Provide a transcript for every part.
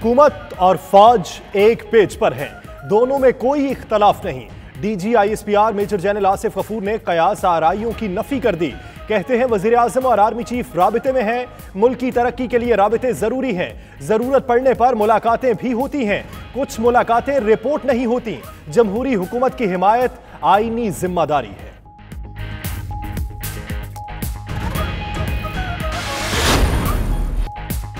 हुकूमत और फौज एक पेज पर हैं, दोनों में कोई इख्तलाफ नहीं। DGISPR major general Asif Ghafoor ने कयास आराइयों की नफी कर दी। कहते हैं वजीर आजम और आर्मी चीफ राबिते में हैं, मुल्क की तरक्की के लिए राबिते जरूरी हैं। जरूरत पड़ने पर मुलाकातें भी होती हैं, कुछ मुलाकातें रिपोर्ट नहीं होती। जमहूरी हुकूमत की हिमायत आईनी जिम्मेदारी है।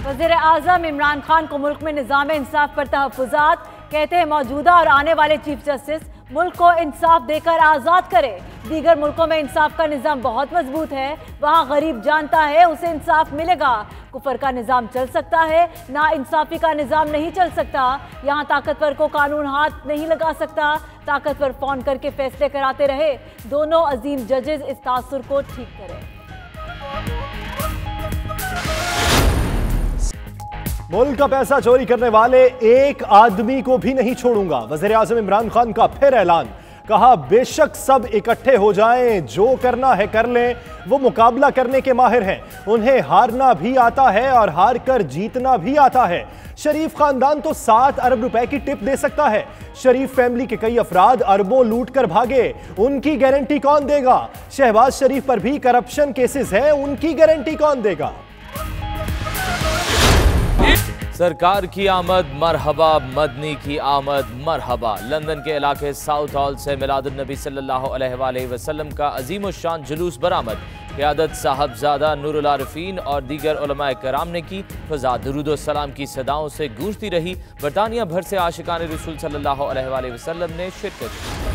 वज़ीर आज़म इमरान खान को मुल्क में निज़ाम इंसाफ पर तहफ़्फ़ुज़ात। कहते हैं मौजूदा और आने वाले चीफ जस्टिस मुल्क को इंसाफ देकर आज़ाद करे। दीगर मुल्कों में इंसाफ का निज़ाम बहुत मजबूत है, वहाँ गरीब जानता है उसे इंसाफ मिलेगा। कुफर का निज़ाम चल सकता है, ना इंसाफी का निज़ाम नहीं चल सकता। यहाँ ताकतवर को कानून हाथ नहीं लगा सकता, ताकतवर फ़ोन करके फैसले कराते रहे। दोनों अजीम जजेस इस तासुर को ठीक करें। मुल्क का पैसा चोरी करने वाले एक आदमी को भी नहीं छोड़ूंगा, वज़ीर आज़म इमरान खान का फिर ऐलान। कहा बेशक सब इकट्ठे हो जाएं, जो करना है कर लें, वो मुकाबला करने के माहिर हैं। उन्हें हारना भी आता है और हार कर जीतना भी आता है। शरीफ खानदान तो 7 अरब रुपए की टिप दे सकता है। शरीफ फैमिली के कई अफराद अरबों लूट कर भागे, उनकी गारंटी कौन देगा? शहबाज शरीफ पर भी करप्शन केसेस हैं, उनकी गारंटी कौन देगा? सरकार की आमद मरहबा, मदनी की आमद मरहबा। लंदन के इलाके साउथ हॉल से मिलादुन नबी सल्लल्लाहु अलैहि वसल्लम का अजीम शान जुलूस बरामद। क़यादत साहबजादा नूरुल आरिफीन और दीगर उलमाए कराम ने की। फ़ज़ा दुरूद सलाम की सदाओं से गूंजती रही। बरतानिया भर से आशिकान रसूल सल्लल्लाहु अलैहि वसल्लम ने शिरकत की।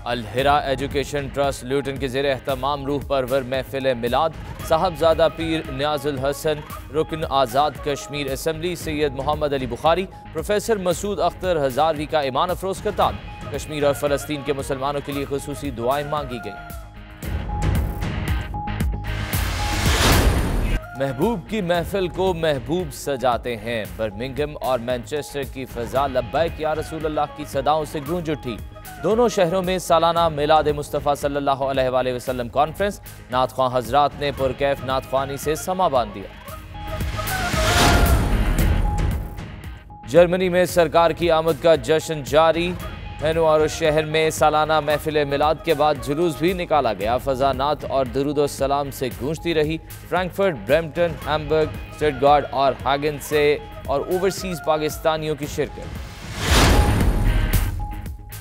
अल हिरा एजुकेशन ट्रस्ट ल्यूटन के ज़ेर एहतमाम रूह परवर महफिल मिलाद। साहबजादा पीर नियाजुल हसन, रुकन आज़ाद कश्मीर असम्बली सैयद मोहम्मद अली बुखारी, प्रोफेसर मसूद अख्तर हज़ारवी का ईमान अफरोज़ खिताब। कश्मीर और फ़लस्तीन के मुसलमानों के लिए खुसूसी दुआएं मांगी गई। महबूब की महफिल को महबूब सजाते हैं। बर्मिंघम और मैनचेस्टर की फ़ज़ा लब्बैक या रसूल अल्लाह की सदाओं से गूंज उठी। दोनों शहरों में सालाना मिलाद मुस्तफ़ा सल्लल्लाहु अलैहि वसल्लम कॉन्फ्रेंस। नात ख्वां हजरात ने पुरकैफ नात ख्वानी से समा बांध दिया। जर्मनी में सरकार की आमद का जश्न जारी। हैनोवर शहर में सालाना महफिल मिलाद के बाद जुलूस भी निकाला गया। फ़ज़ा नात और दुरूद सलाम से गूंजती रही। फ्रैंकफर्ट, ब्रैम्पटन, हैम्बर्ग, स्टटगार्ट और हैगन से और ओवरसीज़ पाकिस्तानियों की शिरकत।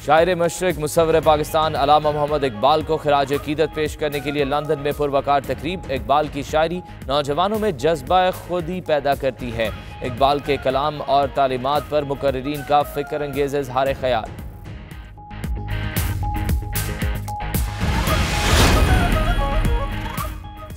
शायर मशरक मुसव्विर पाकिस्तान अल्लामा मोहम्मद इकबाल को खिराज अकीदत पेश करने के लिए लंदन में पुरवकार तकरीब। इकबाल की शायरी नौजवानों में जज्बा खुदी पैदा करती है। इकबाल के कलाम और तालीमात पर मुकर्रिरीन का फ़िक्र अंगेज़ इज़हार ख़याल।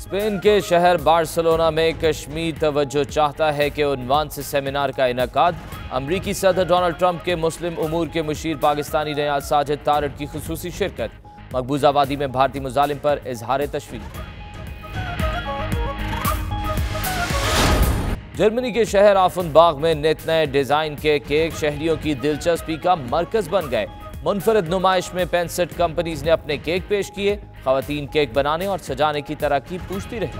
स्पेन के शहर बार्सिलोना में कश्मीर तवज्जो चाहता है के उन्वान से सेमिनार का इनेकाद। अमरीकी सदर डोनाल्ड ट्रंप के मुस्लिम उमूर के मुशीर पाकिस्तानी नियाज़ साजिद तारड़ की खुसूसी शिरकत। मकबूजा वादी में भारतीय मुजालिम पर इजहार तशवीश। जर्मनी के शहर आफनबाग में नित नए डिज़ाइन के केक शहरियों की दिलचस्पी का मरकज बन गए। मुनफरद नुमाइश में 65 कंपनीज ने अपने केक पेश किए। ख़वातीन केक बनाने और सजाने की तरक्की पूछती रही।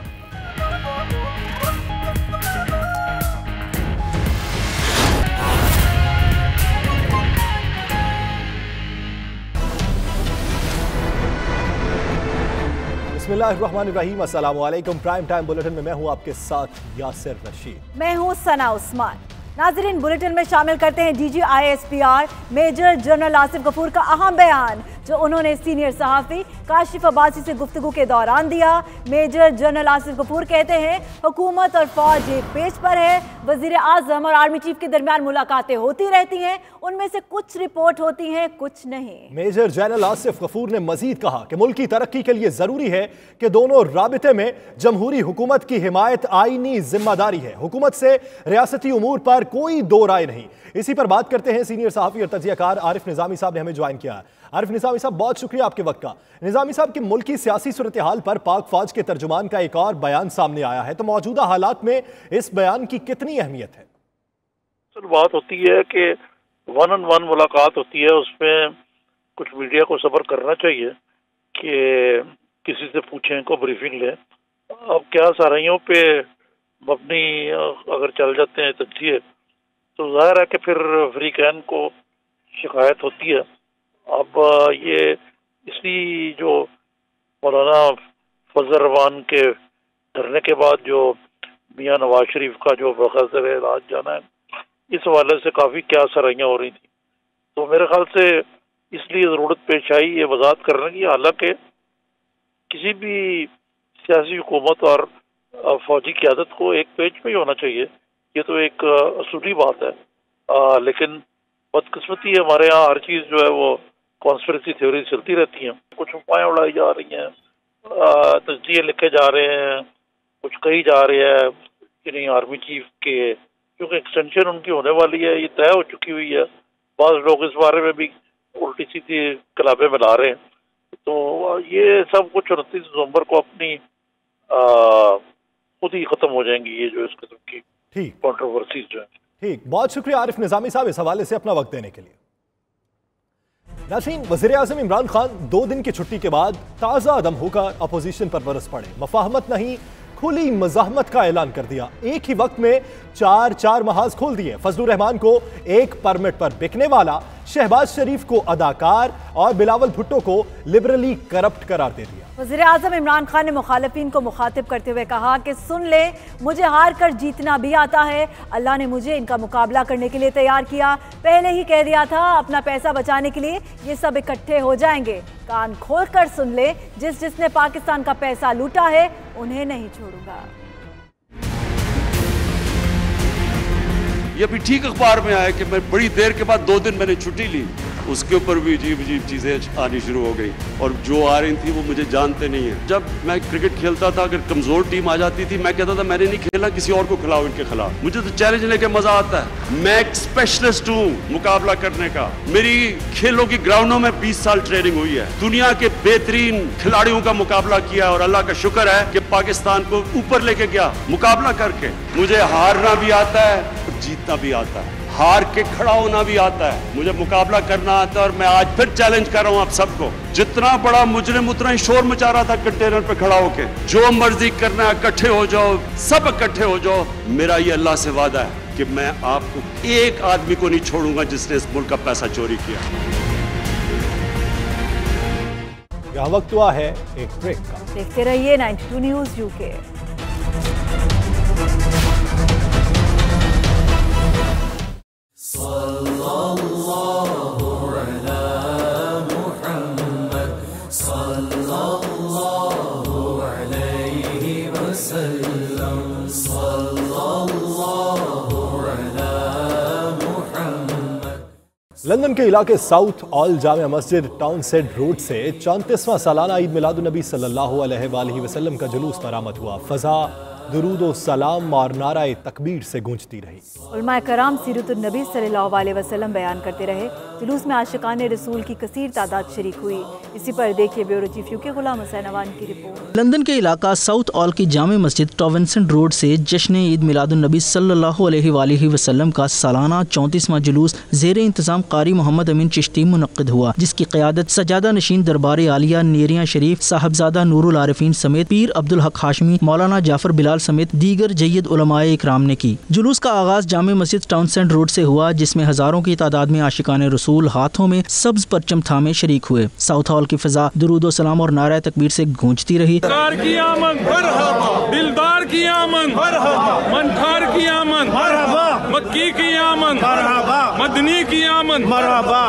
बिस्मिल्लाहिर्रहमानिर्रहीम, अस्सलाम वालेकुम। प्राइम टाइम बुलेटिन में मैं हूं आपके साथ यासिर रशीद। मैं हूं सना उस्मान। नाज़रीन, बुलेटिन में शामिल करते हैं DGISPR major general Asif Ghafoor का अहम बयान जो उन्होंने सीनियर सहाफ़ी काशिफ अब्बासी से गुफ्तगू के दौरान दिया। मेजर जनरल आसिफ गफूर कहते हैं हुकूमत और फौज एक पेज पर है। वज़ीर आज़म और आर्मी चीफ के दरमियान मुलाकातें होती रहती हैं, उनमें से कुछ रिपोर्ट होती हैं, कुछ नहीं। मेजर जनरल आसिफ गफूर ने मजीद कहा कि मुल्क की तरक्की के लिए जरूरी है कि दोनों राबिते में जमहूरी हुकूमत की हिमायत आईनी जिम्मेदारी है। हुकूमत से रियासती उमूर पर कोई दो राय नहीं। इसी पर बात करते हैं सीनियर सहाफ़ी और तजियाकार आरिफ निज़ामी साहब ने हमें ज्वाइन किया। आरिफ निज़ामी साहब, बहुत शुक्रिया आपके वक्त का। निज़ामी साहब की मुल्की सियासी सूरत हाल पर पाक फौज के तर्जुमान का एक और बयान सामने आया है, तो मौजूदा हालात में इस बयान की कितनी अहमियत है? बात होती है कि 1-on-1 मुलाकात होती है, उसमें कुछ मीडिया को सब्र करना चाहिए कि किसी से पूछें, को ब्रीफिंग लें। अब क्या साराइयों पे مبنی اگر چل جاتے ہیں تجزیے تو ظاہر ہے کہ پھر فریقین کو شکایت ہوتی ہے. اب یہ اس لیے جو مولانا فضل الرحمان کے دھرنے کے بعد جو میاں نواز شریف کا جو بغیر علاج جانا ہے اس حوالے سے کافی کیا سرائیاں ہو رہی تھیں. تو میرے خیال سے اس لیے ضرورت پیش آئی یہ وضاحت کرنے کی. حالانکہ کسی بھی سیاسی حکومت اور فوجی قیادت کو ایک پیج پہ ہی ہونا چاہیے، یہ تو ایک اصولی بات ہے. لیکن بدقسمتی ہمارے یہاں ہر چیز جو ہے وہ کانسپریسی تھیوری چلتی رہتی ہیں. کچھ افواہیں اڑائی جا رہی ہیں، تجزیے لکھے جا رہے ہیں، کچھ کہی جا رہی ہے یعنی آرمی چیف کے کیونکہ ایکسٹینشن ان کی ہونے والی ہے، یہ طے ہو چکی ہوئی ہے. بعض لوگ اس بارے میں بھی الٹی سیدھی کلابیں بنا رہے ہیں. تو یہ سب کچھ 29 نومبر کو اپنی خود ہی ختم ہو جائیں گی یہ جو اس قسم کی کنٹروورسیز جو ہیں. ٹھیک، بہت شکریہ عارف نظامی صاحب اس حوالے سے اپنا وقت دینے کے لیے. ناظرین، وزیر اعظم عمران خان 2 دن کی چھٹی کے بعد تازہ دم ہو کر اپوزیشن پر برس پڑے. مفاہمت نہیں، کھلی مزاحمت کا اعلان کر دیا. ایک ہی وقت میں 4 محاذ کھول دیے. فضل الرحمان کو ایک پرمٹ پر بکنے والا، شہباز شریف کو اداکار اور بلاول بھٹو کو لبرلی کرپٹ قرار دے دیا. وزیر اعظم عمران خان نے مخالفین کو مخاطب کرتے ہوئے کہا کہ سن لے، مجھے ہار کر جیتنا بھی آتا ہے. اللہ نے مجھے ان کا مقابلہ کرنے کے لیے تیار کیا. پہلے ہی کہہ دیا تھا اپنا پیسہ بچانے کے لیے یہ سب اکٹھے ہو جائیں گے. کان کھول کر سن لے، جس نے پاکستان کا پیسہ لوٹا ہے انہیں نہیں چھوڑوں گا. یہ بھی ٹھیک اخبار میں آیا کہ میں بڑی دیر کے بعد 2 دن میں نے چھٹی لی، اس کے اوپر بھی عجیب چیزیں آنی شروع ہو گئی اور جو آ رہی تھی وہ مجھے جانتے نہیں ہیں. جب میں کرکٹ کھیلتا تھا اگر کمزور ٹیم آ جاتی تھی میں کہتا تھا میں نے نہیں کھیلا، کسی اور کو کھلاؤ ان کے خلاف. مجھے تو چیلنج لے کے مزہ آتا ہے. میں ایک اسپیشلسٹ ہوں مقابلہ کرنے کا. میری کھیلوں کی گراؤنڈوں میں 20 سال ٹریننگ ہوئی ہے. دنیا کے بہترین کھلاڑیوں کا مقابلہ کیا اور اللہ کا شکر ہے کہ پاکستان کو اوپر لے کے گیا مقابلہ کر کے. مجھے ہارنا بھی آتا ہے اور جیتنا بھی آتا ہے، ہار کے کھڑا ہونا بھی آتا ہے. مجھے مقابلہ کرنا آتا ہے اور میں آج پھر چیلنج کر رہا ہوں آپ سب کو. جتنا بڑا مجرم اتنا ہی شور مچا رہا تھا کنٹینر پہ کھڑا ہو کے. جو مرضی کرنا ہے اکٹھے ہو جاؤ، سب اکٹھے ہو جاؤ. میرا یہ اللہ سے وعدہ ہے کہ میں آپ کو ایک آدمی کو نہیں چھوڑوں گا جس نے اس ملک کا پیسہ چوری کیا. یہاں وقت ہوا ہے ایک بریک کا. دیکھتے رہیے 92 نیوز UK. لندن کے علاقے ساؤتھ آل Jama Masjid town sad road سے 34واں سالانہ عید میلاد النبی صلی اللہ علیہ وآلہ وسلم کا جلوس برآمد ہوا. فضا درود و سلام اور نعرہ تکبیر سے گونجتی رہی. علماء کرام سیرت النبی صلی اللہ علیہ وسلم بیان کرتے رہے. جلوس میں عاشقان رسول کی کثیر تعداد شریک ہوئی. اسی پر دیکھیے بیورو چیف UK غلام حسین اوان کی رپورٹ. لندن کے علاقہ ساؤتھ آل کی جامع مسجد ٹاونسنڈ روڈ سے جشن عید میلاد النبی صلی اللہ علیہ وآلہ وسلم کا سالانہ 34واں جلوس زیر انتظام قاری محمد امین چشتی منعقد ہوا، جس کی قیادت سجادہ نشین دربار عالیہ نیریاں شریف صاحبزادہ نور العارفین سمیت پیر عبدالحق ہاشمی، مولانا جعفر بلال سمیت دیگر جید علماء اکرام نے کی. جلوس کا آغاز جامع مسجد ٹاؤنسنڈ روڈ سے ہوا، جس میں ہزاروں کی تعداد میں عاشقان رسول ہاتھوں میں سبز پرچم تھامے شریک ہوئے. ساؤتھ ہال کی فضا درود و سلام اور نعرہ تکبیر سے گونجتی رہی. دلدار کی آمد مرحبا، دلدار کی آمد مرحبا، منتھار کی آمد مرحبا، مکی کی آمد مرحبا، مدنی کی آمد مرحبا.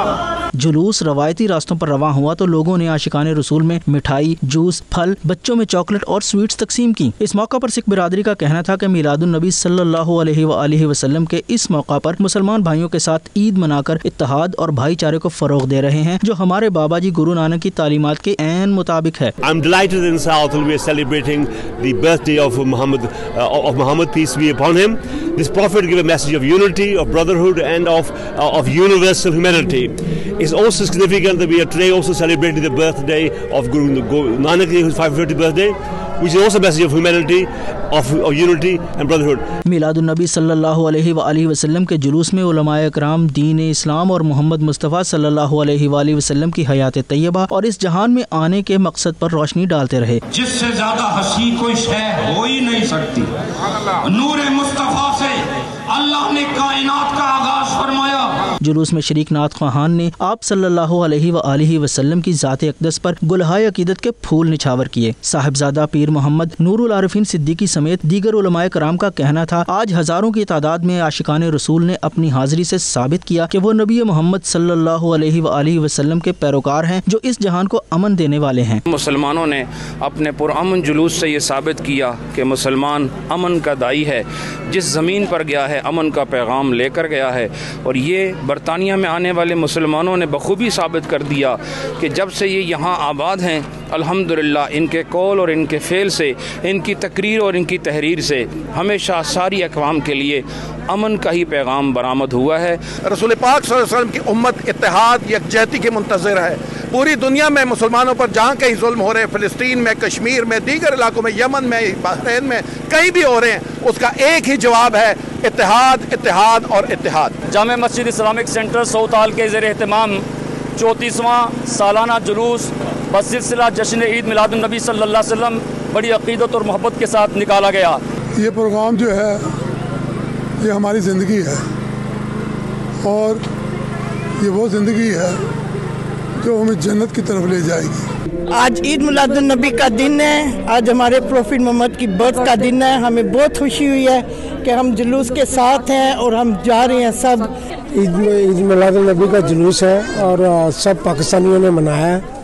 جلوس روایتی راستوں پر رواں ہوا تو لوگوں نے عاشقان رسول میں مٹھائی، جوس، پھل، بچوں میں چاکلیٹ اور سویٹس تقسیم کی. اس موقع پر سکھ برادری کا کہنا تھا کہ میلاد النبی صلی اللہ علیہ وآلہ وسلم کے اس موقع پر مسلمان بھائیوں کے ساتھ عید منا کر اتحاد اور بھائی چارے کو فروغ دے رہے ہیں، جو ہمارے بابا جی گرو نانک کی تعلیمات کے عین مطابق ہے. I'm delighted in South we are celebrating the birthday of Muhammad, peace be upon him. This prophet gave a message of unity, of brotherhood and of universal humanity. It's also significant that we are today also celebrating the birthday of Guru Nanak, his 550th birthday, which is also a message of humanity, of unity and brotherhood. میلاد النبی صلی اللہ علیہ وآلہ وسلم کے جلوس میں علماء اکرام دین اسلام اور محمد مصطفیٰ صلی اللہ علیہ وآلہ وسلم کی حیات طیبہ اور اس جہان میں آنے کے مقصد پر روشنی ڈالتے رہے. جس سے زیادہ حسین کوئی شے ہو ہی نہیں सकती। नूर मुस्तफ़ा से अल्लाह ने कायनात का आगाज फरमाया। जुलूस में शरीक नात ख़्वाहान ने आप सल्लल्लाहु अलैहि वसल्लम की ज़ात अक़दस पर गुलहाए अक़ीदत के फूल निछावर किए। साहिबजादा पीर मोहम्मद नूरुल आरिफीन सिद्दीकी समेत दीगर उलमाए कराम का कहना था, आज हज़ारों की तादाद में आशिकाने रसूल ने अपनी हाज़िरी से साबित किया कि वो नबी मोहम्मद सल्लल्लाहु अलैहि वसल्लम के पैरोकार हैं जो इस जहान को अमन देने वाले हैं। मुसलमानों ने अपने पुरअमन जुलूस से ये साबित किया कि मुसलमान अमन का दाई है, जिस ज़मीन पर गया है अमन का पैगाम लेकर गया है। और ये बरतानिया में आने वाले मुसलमानों ने बखूबी साबित कर दिया कि जब से ये यहाँ आबाद हैं, अल्हम्दुलिल्लाह इनके कौल और इनके फ़ेल से, इनकी तकरीर और इनकी तहरीर से हमेशा सारी अक़वाम के लिए अमन का ही पैगाम बरामद हुआ है। रसूल पाक सल्लल्लाहु अलैहि वसल्लम की उम्मत इत्तेहाद यकजहती की मुंतज़िर है। पूरी दुनिया में मुसलमानों पर जहाँ कहीं जुल्म हो रहे हैं, फ़लस्तीन में, कश्मीर में, दीगर इलाकों में, यमन में, बहरीन में, कहीं भी हो रहे हैं, उसका एक ही जवाब है इत्तेहाद, इत्तेहाद और इत्तेहाद। जामे मस्जिद इस्लामिक सेंटर साउथ हॉल के ज़ेर एहतमाम 34वां सालाना जुलूस बसिलसिला जश्न ईद मिलादुन नबी सल्लल्लाहु अलैहि वसल्लम बड़ी अक़ीदत और मोहब्बत के साथ निकाला गया। ये प्रोग्राम जो है ये हमारी ज़िंदगी है और ये वो ज़िंदगी है जो हमें जन्नत की तरफ ले जाएगी। आज ईद मिलादुन नबी का दिन है, आज हमारे प्रोफेट मोहम्मद की बर्थ का दिन है। हमें बहुत खुशी हुई है कि हम जुलूस के साथ हैं और हम जा रहे हैं। सब ईद मिलादुन नबी का जुलूस है और सब पाकिस्तानियों ने मनाया है।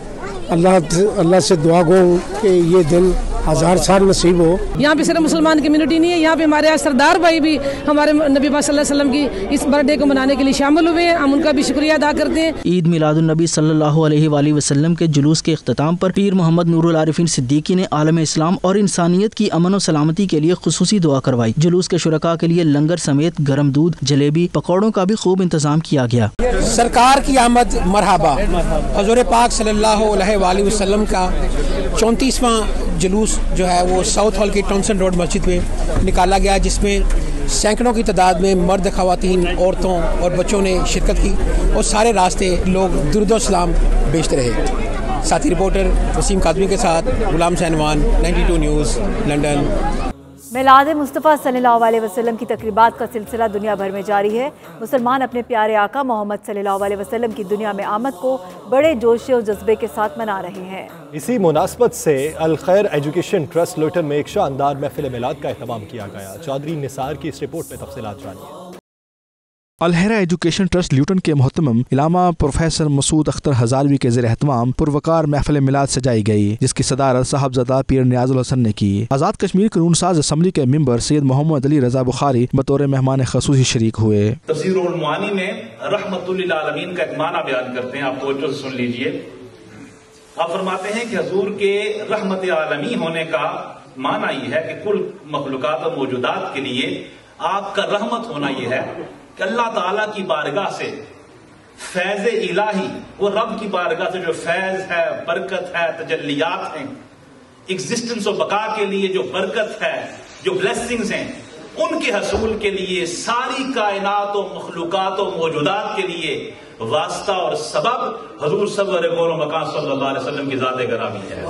अल्लाह से दुआ गो कि ये दिन 1000 साल नसीब हो। यहाँ पे सिर्फ मुसलमान कम्युनिटी नहीं है, यहाँ पे हमारे सरदार भाई भी हमारे नबी पाक सल्लल्लाहु अलैहि वसल्लम की इस बर्थडे को मनाने के लिए शामिल हुए हैं। हम उनका भी शुक्रिया अदा करते हैं। ईद मिलादुन नबी सल्लल्लाहु अलैहि वसल्लम के जुलूस के इख्तिताम पर पीर मोहम्मद नूरुल आरिफीन सिद्दीकी ने आलम इस्लाम और इंसानियत की अमन और सलामती के लिए खुसूसी दुआ करवाई। जुलूस के शुरका के लिए लंगर समेत गर्म दूध, जलेबी, पकौड़ों का भी खूब इंतजाम किया गया। सरकार की आमद मरहबा। हज़ूर पाक सल्लल्लाहु अलैहि वसल्लम का 34वां जुलूस जो है वो साउथ हॉल की टॉन्सन रोड मस्जिद में निकाला गया, जिसमें सैकड़ों की तादाद में मर्द, ख़वातीन, औरतों और बच्चों ने शिरकत की और सारे रास्ते लोग दुरूद व सलाम भेजते रहे। साथी रिपोर्टर वसीम कादमी के साथ गुलाम शहनवान, 92 न्यूज़, लंदन। मिलाद मुस्तफ़ा सल्लल्लाहु अलैहि वसल्लम की तकरीबात का सिलसिला दुनिया भर में जारी है। मुसलमान अपने प्यारे आका मोहम्मद सल्लल्लाहु अलैहि वसल्लम की दुनिया में आमद को बड़े जोश और जज्बे के साथ मना रहे हैं। इसी मुनासबत से अल खैर एजुकेशन ट्रस्ट लुटन में एक शानदार महफिल मिलाद का एहतमाम किया गया। चौधरी निसार की इस रिपोर्ट में तफसीलात जानिए। अलहरा एजुकेशन ट्रस्ट ल्यूटन के मोहतरम इलामा प्रोफेसर मसूद अख्तर हजालवी के ज़ेर एहतमाम पुरवकार महफिल मिलाद सजाई गई, जिसकी सदारत साहबजादा पीर नियाजुल हसन ने की। आज़ाद कश्मीर कानून साज असम्बली के मेंबर सैयद मोहम्मद अली रजा बुखारी बतौर मेहमान खसूसी शरीक हुए। तफसीरुल मुआनी में रहमतुल लिल आलमीन का एक माना बयान करते हैं, आप तवज्जो से सुन लीजिए। आप फरमाते हैं कि हजूर के रहमत आलमी होने का माना ये है कि कुल मखलूकात और मौजूदात के लिए आपका रहमत होना ये है कि अल्लाह ताला की बारगाह से फैज इलाही, वो रब की बारगाह से जो फैज है, बरकत है, तजल्लियात हैं, एग्जिस्टेंस और बका के लिए जो बरकत है, जो ब्लेसिंग्स हैं, उनके हसूल के लिए सारी कायनात और मखलूकात और मौजूदात के लिए वास्ता और सबब हजूर सल्लल्लाहु अलैहि वसल्लम की ज़ात गरामी है।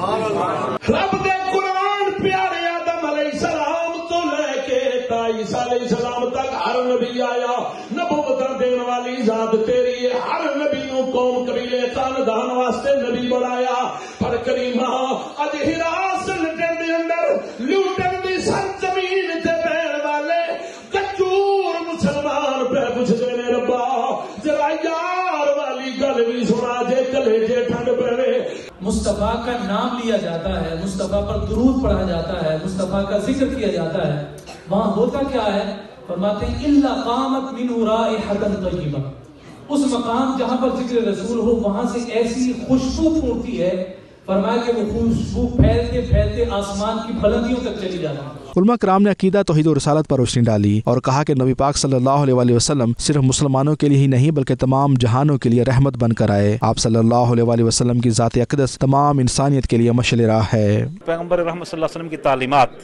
रब दे कुरान प्यारे आदम अलैहिस्सलाम तो लेके ईसा अलैहिस्सलाम तक हर नबी आया, नबूवत देने वाली ज़ात तेरी है। हर नबी नूं कौम कबीले खानदान वास्ते नबी बनाया। पर करीमा अज हिरासन दे अंदर लूटन दी सरजमीन ते बैण वाले कचूर मुसलमान पे पुछदे ने रब्बा जरा यार वाली गल भी सुना जे कलेजे ठंड पवे। मुस्तफा का नाम लिया जाता है, मुस्तफा पर दुरूद पढ़ा जाता है, मुस्तफा का जिक्र किया जाता है, वहां होता क्या है? फरमाते हैं इल्ला कामत मिनहु राइहतन तय्यबा। उस मकाम जहां पर जिक्र रसूल हो वहां से ऐसी खुशबू फूटती है, फरमाया कि वो खुशबू फैलते फैलते आसमान की बुलंदियों तक चली जाती है। उलमा कराम ने अकीदा तौहीद और रिसालत पर रोशनी डाली और कहा कि नबी पाक सल्लल्लाहु अलैहि वसल्लम सिर्फ मुसलमानों के लिए ही नहीं बल्कि तमाम जहानों के लिए रहमत बनकर आए। आप सल्लल्लाहु अलैहि वसल्लम की ज़ात अक़दस तमाम इंसानियत के लिए मशअल राह है। पैगम्बर रहमत सल्लल्लाहु अलैहि वसल्लम की तालीमात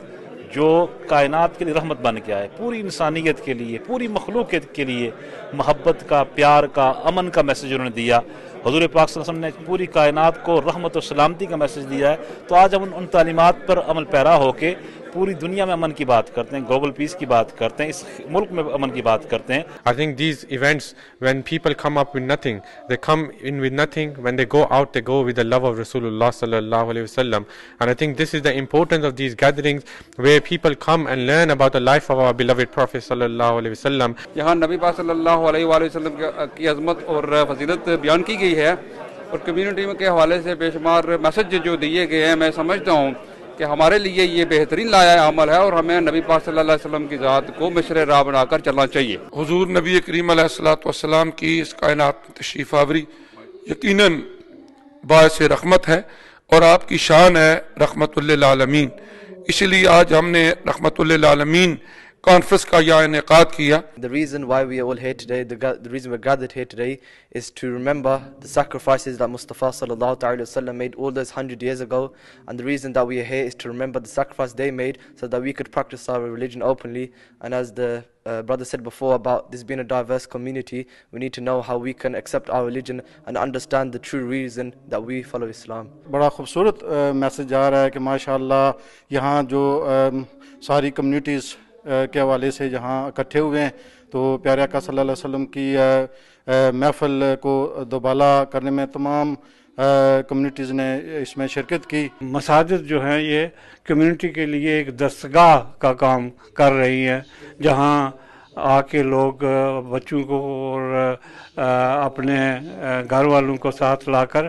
जो कायनात के लिए रहमत बन के आए, पूरी इंसानियत के लिए, पूरी मखलूक के लिए मोहब्बत का, प्यार का, अमन का मैसेज उन्होंने दिया। हुज़ूर पाक सल्लल्लाहु अलैहि वसल्लम ने पूरी कायनात को रहमत और सलामती का मैसेज दिया है। तो आज हम उन तालीमात पर अमल पैरा होके पूरी दुनिया में अमन की बात करते हैं, ग्लोबल पीस की बात करते हैं, इस मुल्क में अमन की बात करते हैं. I think these events, when people come up with nothing, they come in with nothing. When they go out, they go with the love of Rasulullah sallallahu alaihi wasallam. And I think this is the importance of these gatherings, where people come and learn about the life of our beloved Prophet sallallahu alaihi wasallam. यहाँ नबी पाक सल्लल्लाहु अलैहि वसल्लम की अज़मत और फजीलत बयान की गई है, और कम्युनिटी के हवाले से बेशुमार मैसेज जो दिए गए हैं. मैं समझता हूँ कि हमारे लिए ये बेहतरीन लाया अमल है, और हमें नबी पाक सल्लल्लाहु अलैहि वसल्लम की ज़ात को मिसर राह बनाकर चलना चाहिए. हुजूर नबी करीम अलैहिस्सलातु वस्सलाम की इस कायनात में तशरीफ़ आवरी यकीनन बाइस रहमत है, और आपकी शान है रहमतुल लिल आलमीन. इसलिए आज हमने रहमतुल लिल आलमीन कॉन्फ्रेंस का यह इनेकाद किया. The reason why we are all here today, the reason we're gathered here today, is to remember the sacrifices that Mustafa sallallahu alaihi wasallam made all those 100 years ago, and the reason that we are here is to remember the sacrifice they made so that we could practice our religion openly. And as the brother said before about this being a diverse community, we need to know how we can accept our religion and understand the true reason that we follow Islam. बड़ा खूबसूरत message आ रहा है कि माशाअल्लाह यहाँ जो सारी communities के हवाले से जहाँ इकट्ठे हुए हैं, तो प्यारे आका सल्लल्लाहु अलैहि वसल्लम की महफिल को दोबाला करने में तमाम कम्युनिटीज़ ने इसमें शिरकत की. मसाजिद जो हैं ये कम्युनिटी के लिए एक दस्तगाह का काम कर रही हैं, जहाँ आके लोग बच्चों को और अपने घर वालों को साथ लाकर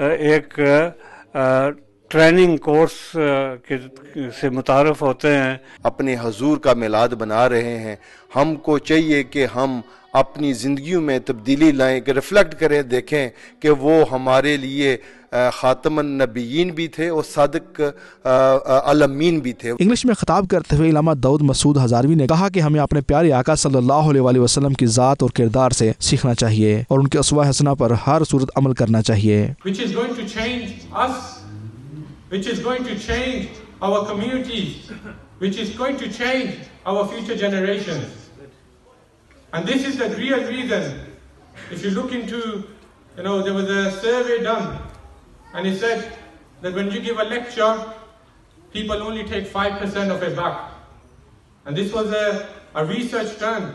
एक ट्रेनिंग कोर्स से मुतारफ़ होते हैं. अपने हजूर का मिलाद बना रहे हैं. हमको चाहिए कि हम अपनी ज़िंदगियों में तब्दीली लाएं, कि रिफ्लेक्ट करें, देखें कि वो हमारे लिए खातमन नबीयीन भी थे और सादिक अलमीन भी थे. इंग्लिश में खिताब करते हुए इलामा दाऊद मसूद हजारवी ने कहा कि हमें अपने प्यारे आका सल्लल्लाहु अलैहि वसल्लम की ज़ात और किरदार से सीखना चाहिए और उनके उसवा हसना पर हर सूरत अमल करना चाहिए. Which is going to change our communities, which is going to change our future generations. And this is the real reason. If you look into, there was a survey done, and it said that when you give a lecture, people only take 5% of it back. And this was a research done.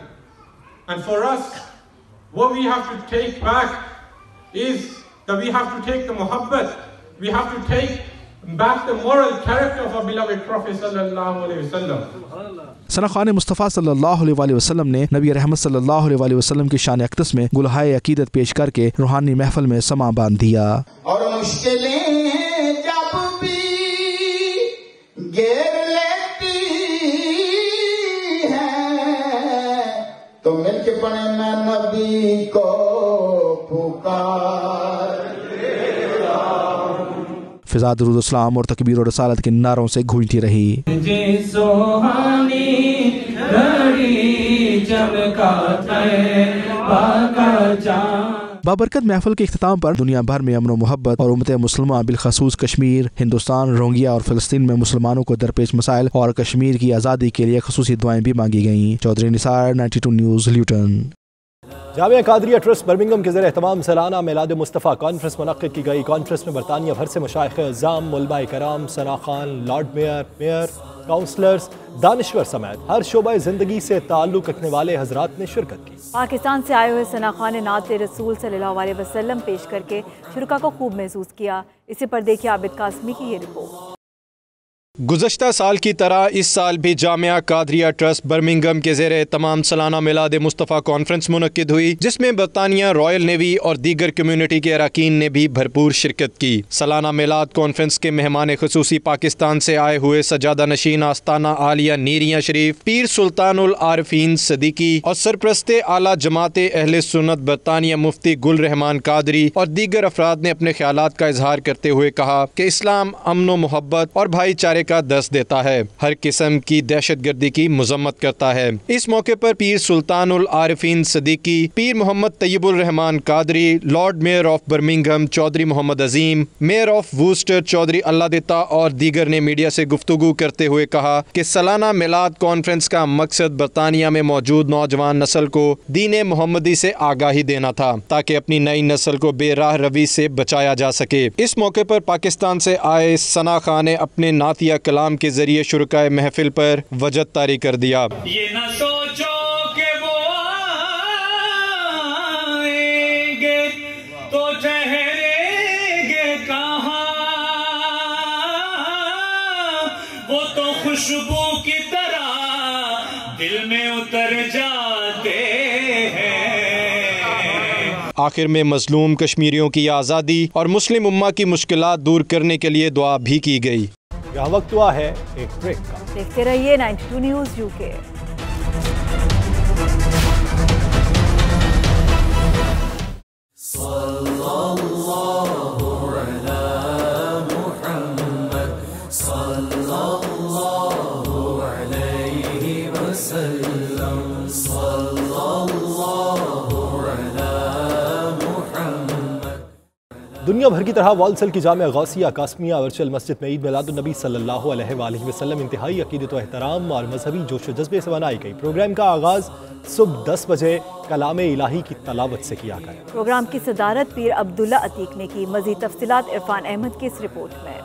And for us, what we have to take back is that we have to take the muhabbat, we have to take back the moral character of our beloved Prophet sallallahu alaihi wasallam. Sana Khan Mustafa सल्लल्लाहु अलैहि वसल्लम ने नबी रहमत सल्लल्लाहु अलैहि वसल्लम की शान अक़दस में गुलहाए अकीदत पेश करके रूहानी महफिल में समा बांध दिया. और मुश्किलें जब भी घेर लेती हैं, तो मिलके पढ़े मैं नबी को पुकार. फिजा दुरूद इस्लाम और तकबीर और रसालत के नारों से गूंजती रही. बाबरकत महफिल के इख्तिताम पर दुनिया भर में अमन व मोहब्बत और उम्मत मुसलमान बिलखसूस कश्मीर, हिंदुस्तान, रोहिंग्या और फिलिस्तीन में मुसलमानों को दरपेश मसाइल और कश्मीर की आज़ादी के लिए खसूसी दुआएं भी मांगी गईं. Chaudhry Nisar, 92 news, Luton. Jamia Qadria trust Birmingham के ज़रिए एहतमाम सालाना मिलाद मुस्तफ़ा कॉन्फ्रेंस मुनक़्क़िद की गई. कॉन्फ्रेंस में बरतानिया भर से मशाइख़ अज़्ज़ाम, उलमाए कराम, Sana Khan, Lord mayor, counsellors, दानिश्वर समेत हर शोबा ज़िंदगी से ताल्लुक़ रखने वाले हज़रात ने शिरकत की. पाकिस्तान से आए हुए सना खान ने नात रसूल सल्लल्लाहु अलैहि वसल्लम पेश करके शुरका को खूब महसूस किया. इसी पर देखिए आबिद कासमी की ये रिपोर्ट. गुज़श्ता साल की तरह इस साल भी जामिया कादरिया ट्रस्ट बर्मिंघम के ज़ेरे तमाम सालाना मिलाद मुस्तफ़ा कॉन्फ्रेंस मुनक़्क़िद हुई, जिसमें बरतानिया, रॉयल नेवी और दीगर कम्यूनिटी के अरकान ने भी भरपूर शिरकत की. सालाना मिलाद कॉन्फ्रेंस के मेहमान खुसूसी पाकिस्तान से आए हुए सजादा नशीन आस्ताना आलिया नीरिया शरीफ पीर सुल्तानुल आरिफीन सदीकी और सरप्रस्ते आला जमात अहले सुन्नत बरतानिया मुफ्ती गुल रहमान कादरी और दीगर अफराद ने अपने ख्यालात का इजहार करते हुए कहा कि इस्लाम अमन व मोहब्बत और भाईचारे का दर्स देता है, हर किस्म की दहशत गर्दी की मजम्मत करता है. इस मौके पर पीर सुल्तानुल Arifeen Siddiqui, Pir Mohammad Tayyabur Rahman Qadri, lord mayor of Birmingham Chaudhry Mohammad Azeem, mayor of Worcester Chaudhry Allah Dita और दीगर ने मीडिया से गुफ्तगू करते हुए कहा कि सालाना मिलाद कॉन्फ्रेंस का मकसद बरतानिया में मौजूद नौजवान नस्ल को दीन मोहम्मदी से आगाही देना था, ताकि अपनी नई नस्ल को बेराह रवी से बचाया जा सके. इस मौके पर पाकिस्तान से आए सना खान ने अपने नातिया کلام کے ذریعے شرکائے محفل پر وجد طاری کر دیا۔ یہ نہ سوچو کہ وہ آئیں گے تو ٹھہریں گے کہاں، وہ تو خوشبو کی طرح دل میں اتر جاتے ہیں۔ آخر میں مظلوم کشمیریوں کی آزادی اور مسلم امہ کی مشکلات دور کرنے کے لیے دعا بھی کی گئی۔ یہاں وقت ہوا ہے ایک بریک کا۔ دیکھتے رہیے 92 نیوز UK۔ دنیا بھر کی طرح والسل کی جامعہ غوثیہ قاسمیہ ورچوئل مسجد میں عید میلاد النبی صلی اللہ علیہ وآلہ وسلم انتہائی عقیدت و احترام اور مذہبی جوش و جذبے سے منائی گئی۔ پروگرام کا آغاز صبح 10 بجے کلام الہی کی تلاوت سے کیا گیا۔ پروگرام کی صدارت پیر عبداللہ عتیق نے کی۔ مزید تفصیلات عرفان احمد کی اس رپورٹ میں۔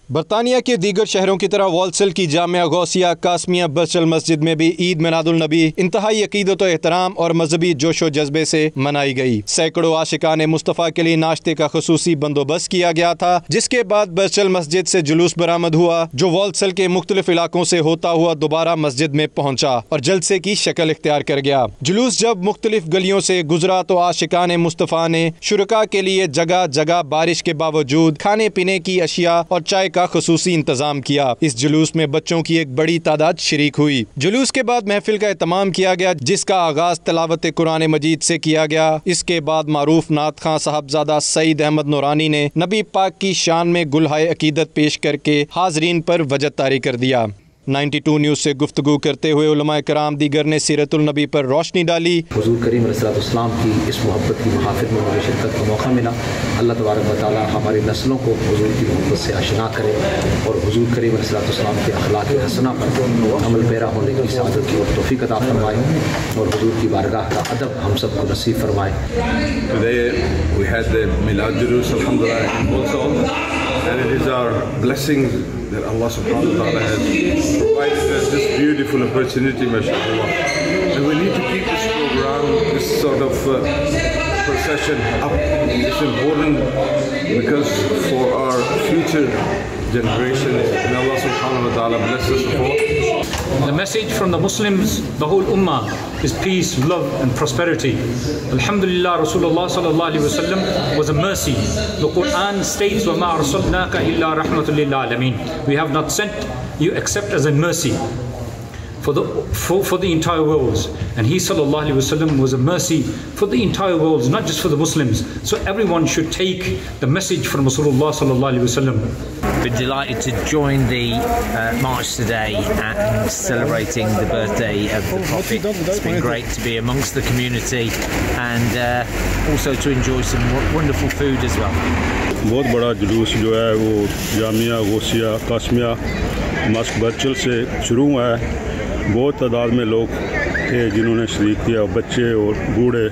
برطانیہ کے دیگر شہروں کی طرح والسل کی جامعہ غوثیہ قاسمیہ ورچوئل مسجد میں بھی عید میلاد النبی انتہائی عقیدت و احترام اور مذہبی جوش و جذبے سے منائی گئی۔ سینکڑوں عاشقان مصطفیٰ کے لیے ناشتے کا خصوصی بندوبست کیا گیا تھا، جس کے بعد ورچوئل مسجد سے جلوس برآمد ہوا جو والسل کے مختلف علاقوں سے ہوتا ہوا دوبارہ مسجد میں پہنچا اور جلسے کی شکل اختیار کر گیا۔ جلوس جب مختلف گلیوں سے گزرا تو عاشقان مصطفیٰ نے شرکاء کے لیے جگہ جگہ بارش کے باوجود کھانے پینے کی اشیاء اور چائے کا خصوصی انتظام کیا۔ اس جلوس میں بچوں کی ایک بڑی تعداد شریک ہوئی۔ جلوس کے بعد محفل کا اہتمام کیا گیا جس کا آغاز تلاوت قرآن مجید سے کیا گیا۔ اس کے بعد معروف نعت خواں صاحبزادہ سعید احمد نورانی نے نبی پاک کی شان میں گلہائے عقیدت پیش کر کے حاضرین پر وجد طاری کر دیا۔ 92 نیوز سے گفتگو کرتے ہوئے علماء کرام دیگر نے سیرت النبی پر روشنی ڈالی۔ حضور کریم علیہ السلام کی اس محبت کی محافل میں مجھے شرکت کا موقع ملا۔ اللہ تبارک و تعالیٰ ہماری نسلوں کو حضور کی محبت سے آشنا کرے اور حضور کریم علیہ السلام کے اخلاق حسنہ پر عمل پیرا ہونے کی سعادت کی اور توفیق عطا فرمائے اور حضور کی بارگاہ کا ادب ہم سب کو نصیب فرمائے۔ Today we had the Milad Julus, alhamdulillah, also, and it is our blessing that Allah subhanahu wa ta'ala has provided us this beautiful opportunity, mashallah. And we need to keep this program, this sort of procession up. It's important because for our future generations, and Allah subhanahu wa ta'ala bless us all. The message from the Muslims, the whole ummah, is peace, love and prosperity. Alhamdulillah, Rasulullah sallallahu alaihi wasallam was a mercy. The Quran states, وَمَا أَرْسَلْنَاكَ إِلَّا رَحْمَةً لِلْعَالَمِينَ. We have not sent you except as a mercy for the entire world. And he sallallahu alaihi wasallam was a mercy for the entire world, not just for the Muslims. So everyone should take the message from Rasulullah sallallahu alaihi wasallam. We're delighted to join the march today and celebrating the birthday of the Prophet. It's been great to be amongst the community and also to enjoy some wonderful food as well. بہت بڑا جلوس جو ہے وہ جامعہ غوثیہ قاسمیہ مسجد virtual سے شروع ہوا ہے۔ بہت تعداد میں لوگ تھے جنہوں نے شریک کیا، بچے اور بوڑھے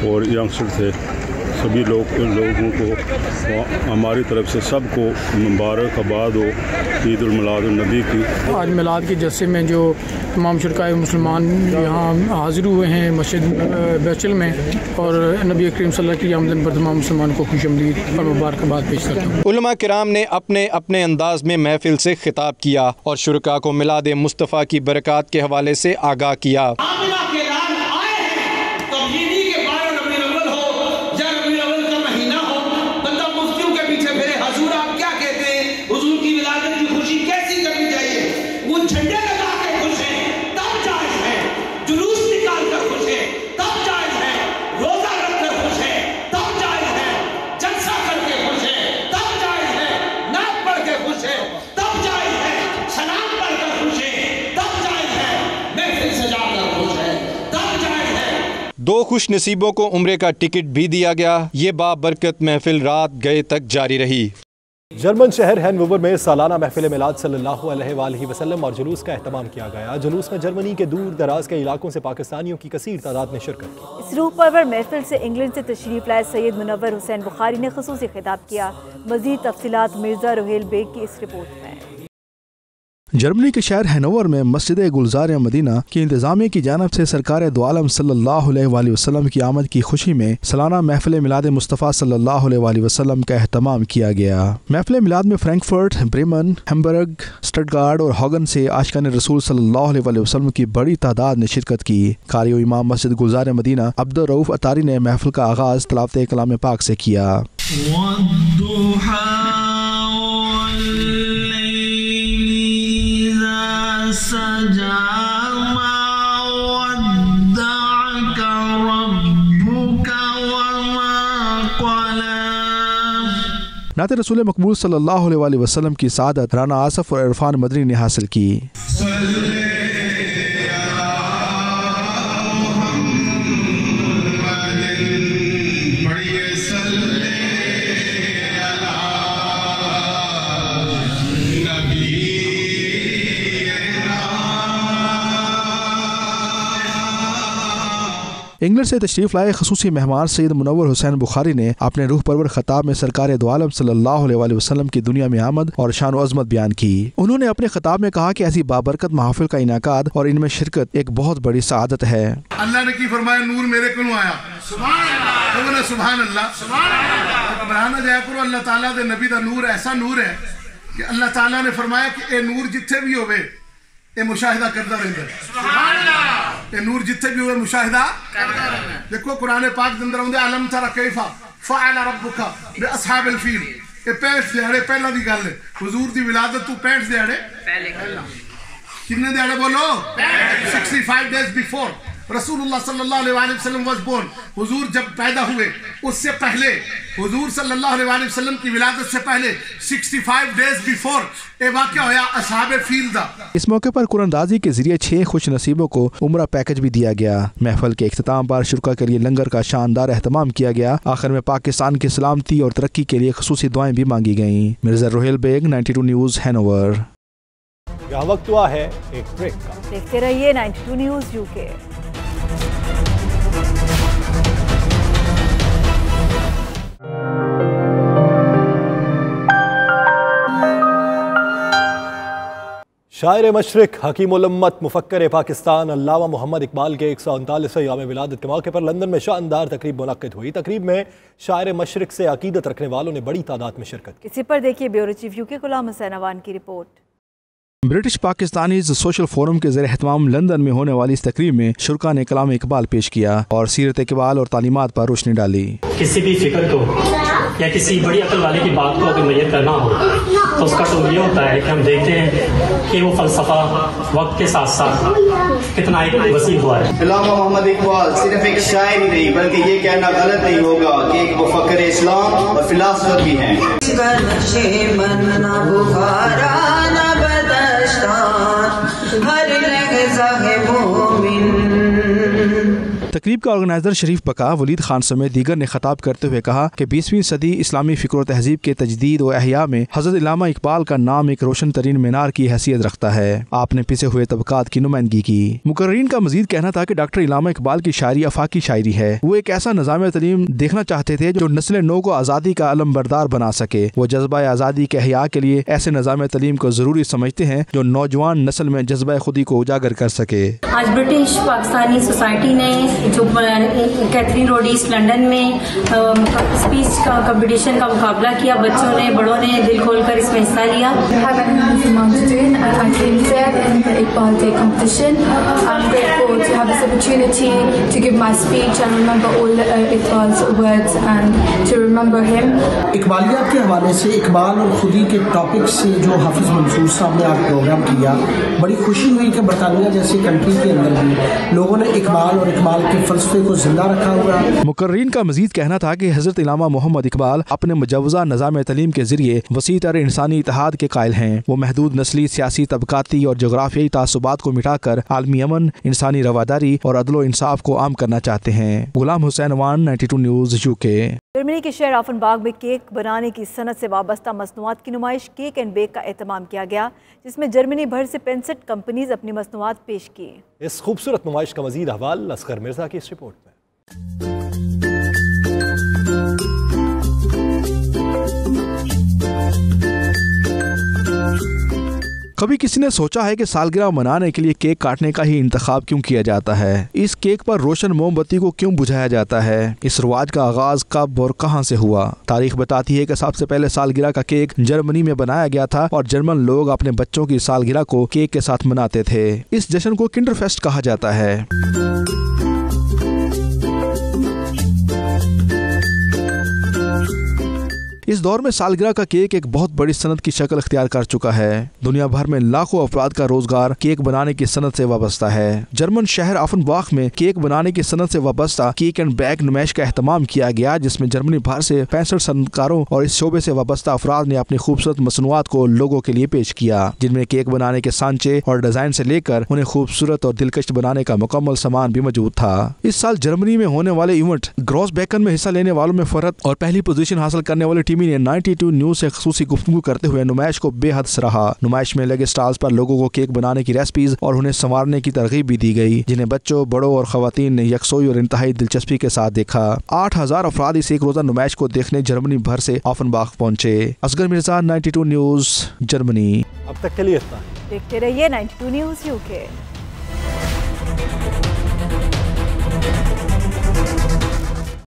اور ینگسٹر تھے۔ سبھی لوگوں کو ہماری طرف سے سب کو مبارکباد ہو عید الميلاد النبی کی۔ آج میلاد کے جلسے میں جو تمام شرکائے مسلمان یہاں حاضر ہوئے ہیں مسجد ورچوئل میں، اور نبی کریم صلی اللہ علیہ وسلم کی آمدن پر تمام مسلمان کو خوش آمدید اور مبارکباد پیش کرتا ہوں۔ علماء کرام نے اپنے اپنے انداز میں محفل سے خطاب کیا اور شرکاء کو میلاد مصطفیٰ کی برکات کے حوالے سے آگاہ کیا۔ دو خوش نصیبوں کو عمرے کا ٹکٹ بھی دیا گیا۔ یہ بابرکت محفل رات گئے تک جاری رہی۔ جرمن شہر ہینوور میں سالانہ محفل میلاد صلی اللہ علیہ وآلہ وسلم اور جلوس کا اہتمام کیا گیا۔ جلوس میں جرمنی کے دور دراز کے علاقوں سے پاکستانیوں کی کثیر تعداد نے شرکت کی۔ اس روح پرور محفل سے انگلینڈ سے تشریف لائے سید منور حسین بخاری نے خصوصی خطاب کیا۔ مزید تفصیلات مرزا روہیل بیگ کی اس رپورٹ میں۔ जर्मनी के शहर हैनोवर में मस्जिद गुलजार मदीना की इंतजामिया की जानब से सरकार दो आलम सल्लल्लाहु अलैहि वसल्लम की आमद की खुशी में सालाना महफिल मिलाद मुस्तफ़ा सल्लल्लाहु अलैहि वसल्लम का एहतमाम किया गया। महफिल मिलाद में फ्रैंकफर्ट, ब्रेमन, हैम्बर्ग, स्टटगार्ड और हॉगन से आशिकान रसूल सल्लल्लाहु अलैहि वसल्लम की बड़ी तादाद ने शिरकत की। कारी इमाम मस्जिद गुलजार मदीना अब्दुल रऊफ अतारी ने महफिल का आगाज तिलावत कलाम पाक से किया। नाते रसूल मकबूल सल्लल्लाहु अलैहि वसल्लम की सादत राना आसफ और इरफान मदनी ने हासिल की। इंग्लैंड से तशरीफ लाए खसूसी मेहमान सैयद मुनव्वर हुसैन बुखारी ने अपने रूह परवर खिताब में सरकार दो आलम सल्लल्लाहु अलैहि वसल्लम की दुनिया में आमद और शान अज़मत बयान की। उन्होंने अपने खिताब में कहा कि ऐसी बाबरकत महफिल का इनाकाद और इनमें शिरकत एक बहुत बड़ी सआदत है। अल्लाह ने की फरमाया नूर मेरे को आया, सुभान अल्लाह। बराना जाया करो अल्लाह ताला दे नबी दा नूर ऐसा नूर है कि अल्लाह ताला ने फरमाया कि ए नूर जिथे भी होवे ए मुशाहिदा करता रहता है। सुभान अल्लाह। ए नूर जिथे भी होवे मुशाहिदा करता रहता है। देखो कुरान पाक दे अंदर आउंदे अलम तरा कैफा फअल रब्बुका बि असहाबिल फील। ए 65 दिहाड़े पहला दी गल है हुजूर दी विलादत तू 65 दिहाड़े पहले कितने दिहाड़े बोलो 65 days before रसूलुल्लाह सल्लल्लाहु अलैहि वसल्लम वाज बोर्न। हुजूर जब पैदा हुए उससे पहले हुजूर सल्लल्लाहु अलैहि वसल्लम की विलादत से पहले 65 days बिफोर ए वाक़या होया असहाबे फील दा। इस मौके पर कुरानदाजी के जरिए 6 खुश नसीबों को उम्रा पैकेज भी दिया गया। महफिल के इख्तिताम पर शुरका के लिए लंगर का शानदार एहतमाम किया गया। आखिर में पाकिस्तान की सलामती और तरक्की के लिए खसूसी दुआएं भी मांगी गयी। Mirza Rohail Baig, 92 news, Hanover. यहाँ वक्त हुआ है एक ब्रेक का। देखते रहिए 92 न्यूज़ यूके। शायर मशरिक हकीम उल उम्मत मुफक्कर पाकिस्तान अल्लामा मोहम्मद इकबाल के 139वें याम विलादत के मौके पर लंदन में शानदार तकरीब मुनक्किद हुई। तकरीब में शायर मशरिक से अकीदत रखने वालों ने बड़ी तादाद में शिरकत की। इसी पर देखिए ब्यूरो चीफ यूके गुलाम हुसैन अवान की report. British Pakistanis social forum के ज़रिए एहतमाम लंदन में होने वाली इस तकरीब में शुरका ने कलाम इकबाल पेश किया और सीरत इकबाल और तालीमात पर रोशनी डाली। किसी भी फिक्र को या किसी बड़ी अकल वाले की बात को अगर मुय्यर करना हो तो उसका तो ये होता है कि हम देखते हैं कि वो फलसफा वक्त के साथ साथ कितना एक वसी हुआ है। अल्लामा मोहम्मद इकबाल सिर्फ एक शायर ही नहीं बल्कि ये कहना गलत नहीं होगा कि एक मुफक्किर इस्लाम और फिलासफर भी हैं। तकरीब का ऑर्गेनाइजर शरीफ बका वलीद खान समेत दीगर ने खिताब करते हुए कहा कि 20वीं सदी इस्लामी फिक्र और तहजीब के तजदीद और अहया में हजरत अल्लामा इकबाल का नाम एक रोशन तरीन मीनार की हैसियत रखता है। आपने पिछे हुए तबकात की नुमाइंदगी की। मुकर्रीन का मजीद कहना था कि डॉक्टर अल्लामा इकबाल की शायरी अफाकी शायरी है। वो एक ऐसा निज़ाम तलीम देखना चाहते थे जो नस्ल नौ को आज़ादी का अलम बरदार बना सके। वो जज्बा आज़ादी के अहया के लिए ऐसे निज़ाम तलीम को जरूरी समझते हैं जो नौजवान नस्ल में जज्बा खुदी को उजागर कर सके। आज ब्रिटिश पाकिस्तानी सोसाइटी ने जो कैथरीन रोड ईस्ट लंदन में स्पीच का कंपटीशन का मुकाबला किया, बच्चों ने बड़ों ने दिल खोलकर इसमें हिस्सा लिया। इकबालियत के हवाले से इकबाल और खुदी के टॉपिक से जो हाफिज मंसूर साहब ने आज प्रोग्राम किया, बड़ी खुशी हुई कि बरतानिया जैसी कंट्री के अंदर भी लोगों ने इकबाल और इकबाल के फलसफे को जिंदा रखा हुआ। मुकर्रीन का मजीद कहना था कि हजरत अल्लामा मोहम्मद इकबाल अपने मुजव्वज़ा निज़ाम तलीम के जरिए वसी तर इंसानी इत्तेहाद के कायल हैं। वो महदूद नस्ली, सियासी, तबकाती और जोग्राफियाई तासुबात को मिटाकर आलमी अमन, इंसानी रवादारी और अदलो इंसाफ को आम करना चाहते हैं। Ghulam Hussain Awan, 92 news UK. Germany के शहर ऑफनबार्ग में केक बनाने की सनत से वाबस्ता मसनूआत की नुमाइश केक एंड बेक का एहतमाम किया गया, जिसमें जर्मनी भर से 65 कंपनीज अपनी मसनूआत पेश की। इस खूबसूरत नुमाइश का मजीद अहवाल असगर मिर्जा की इस रिपोर्ट में। कभी किसी ने सोचा है कि सालगिरह मनाने के लिए केक काटने का ही इंतखाब क्यों किया जाता है? इस केक पर रोशन मोमबत्ती को क्यों बुझाया जाता है? इस रिवाज का आगाज कब और कहां से हुआ? तारीख बताती है कि सबसे पहले सालगिरह का केक जर्मनी में बनाया गया था और जर्मन लोग अपने बच्चों की सालगिरह को केक के साथ मनाते थे। इस जश्न को किंडरफेस्ट कहा जाता है। इस दौर में सालगिरह का केक एक बहुत बड़ी सनत की शक्ल इख्तियार कर चुका है। दुनिया भर में लाखों अफराद का रोजगार केक बनाने की सनत से वाबस्ता है। जर्मन शहर ऑफनबाख में केक बनाने की सनत से वाबस्ता केक एंड बैक नुमाइश का एहतमाम किया गया, जिसमें जर्मनी भर से 65 सनतकारों और इस शोबे से वाबस्ता अफराद ने अपनी खूबसूरत मसनूआत को लोगों के लिए पेश किया, जिनमें केक बनाने के सांचे और डिजाइन से लेकर उन्हें खूबसूरत और दिलकश बनाने का मुकम्मल सामान भी मौजूद था। इस साल जर्मनी में होने वाले इवेंट ग्रॉसबेकन में हिस्सा लेने वालों में फरत और पहली पोजीशन हासिल करने वाली टीम ने 92 न्यूज से खसूसी गुफ्तगू करते हुए नुमाइश को बेहद सराहा। नुमाइश में लगे स्टॉल्स पर लोगों को केक बनाने की रेसिपीज और उन्हें संवारने की तरगीब भी दी गई, जिन्हें बच्चों, बड़ों और खवातीन ने यकसोई और इंतहाई दिलचस्पी के साथ देखा। 8000 अफराद इस एक रोजा नुमाइश को देखने जर्मनी भर से ऑफनबाख पहुंचे। Asghar Mirza, 92 news, Germany. अब तक के लिए इतना। देखते रहिए 92 न्यूज यूके।